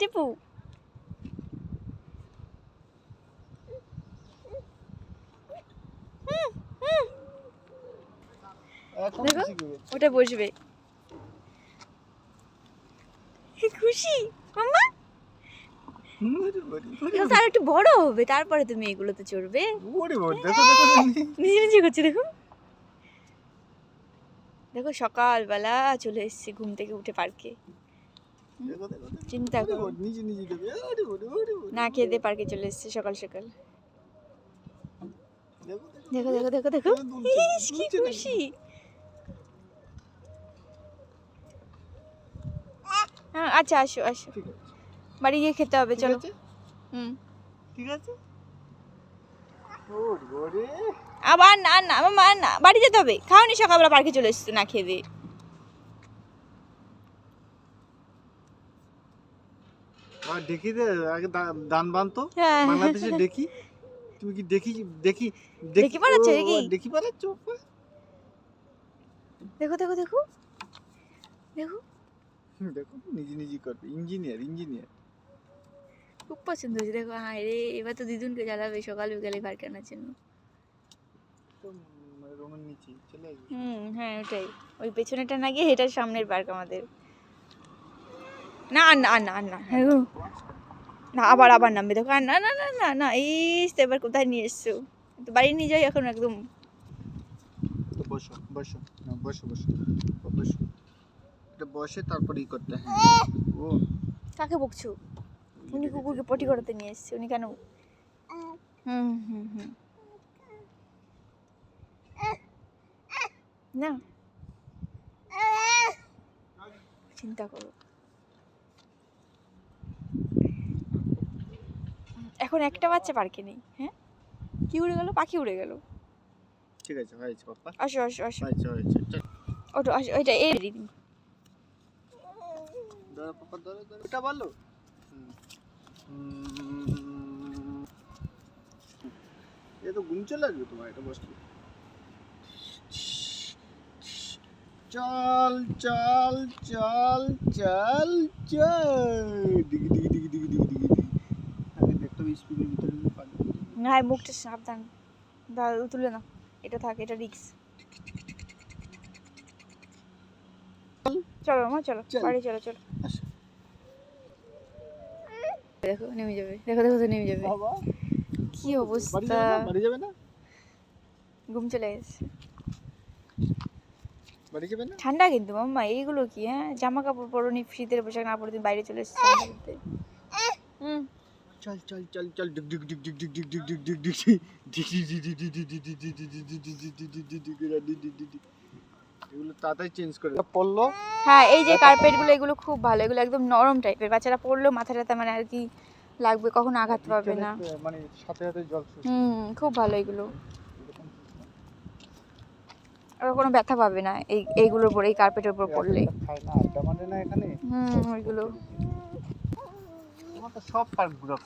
টিপু। দেখো ওটা বসবে, খুশি মাম্মা। আর একটু বড় হবে তারপরে তুমি এগুলোতে চড়বে। নিজে নিজে করছে দেখো। দেখো সকালবেলা চলে এসেছি ঘুম থেকে উঠে পার্কে। চিন্তা করো, না খেয়ে দিয়ে পার্কে চলে এসেছি সকাল সকাল। দেখো দেখো দেখো দেখো, কি খুশি। হ্যাঁ আচ্ছা আসো আসো, বাড়ি গিয়ে খেতে হবে চলো। ঠিক আছে। আবার না না মামা না, বাড়ি যেতে হবে। খাওনি সকালবেলা পার্কে চলে এসেছো না খেয়ে দিয়ে। দেখি দে আগে দান বানতো হ্যাঁ। বাংলাদেশে দেখি। তুমি কি দেখি দেখি দেখি পারাচ্ছো কি? দেখি পারাচ্ছ? দেখো দেখো দেখো দেখো, দেখো নিজে নিজে করবে। ইঞ্জিনিয়ার ইঞ্জিনিয়ার খুব পছন্দ হয়েছে। দেখো হ্যাঁ রে, এবার তো দিদুনকে জ্বালাবে সকাল বিকালে পার্কে আনার জন্য। রুমের নিচে চলে আসবে। হ্যাঁ ওটাই, ওই পেছনেটা না গিয়ে এটার সামনের পার্ক আমাদের। না না না না না, আবার আবার নামবে দেখো। আর না না না না না, এই তো এবার কোথায় নিয়ে এসছো? তো বাড়ি নিয়ে যাই এখন একদম। তো বসো বসো না, বসো বসো বসো। এটা বসে তারপর ই করতে। হ্যাঁ ও কাকে বকছো? উনি কুকুরকে পটি করাতে নিয়ে এসছে, উনি কেন? হুম হুম হুম না, চিন্তা করো। এখন একটা বাচ্চা পার্কে নেই। হ্যাঁ কি উড়ে গেল? পাখি উড়ে গেল। ঠিক আছে হয়েছে পাপা, আসো আসো আসো, হয়েছে হয়েছে। ওটো আসো, ওইটা এই ধরো পাপা ধরো ধরো। এটা বলো এ তো ঘুম চলে আসবে তোমার এটা বসলে। চল চল চল চল চল দিগি দিগি দিগি দিগি দিগি দিগি দিগি। আগে দেখতে স্পিডের ভিতরে পানি। না, মুখটা সাবধান, তুলে না, এটা থাক, এটা রিক্স। চলো মা চলো, বাড়ি চলো চলো। দেখো নেমে যাবে, দেখো দেখো তো নেমে যাবে। বাবা কি অবস্থা, বাড়ি যাবে না? ঘুম চলে গেছে। বাড়ি যাবে না? ঠান্ডা কিন্তু মাম্মা, এইগুলো কি? হ্যাঁ জামা কাপড় পরোনি, শীতের পোশাক না পরে তুমি বাইরে চলে এসেছো। চল চল চল চল ডিগ ডিগ ডিগ ডিগ ডিগ ডিগ ডিগ ডিগ ডিগ ডিগ। এগুলো তাড়াতাড়ি চেঞ্জ করে পড়লো। হ্যাঁ এই যে কার্পেট গুলো, এগুলো খুব ভালো, এগুলো একদম নরম টাইপের। বাচ্চারা পরলেও মাথাটা মানে আর কি লাগবে, কখনো আঘাত পাবে না। মানে সাথে সাথে জল খুব ভালো এগুলো, আর কোনো ব্যথা পাবে না এইগুলোর উপর, এই কার্পেটের উপর পড়লে। খায় না আড্ডা মানে না এখানে। ওইগুলো তোমার তো সব পার্ক ঘুরা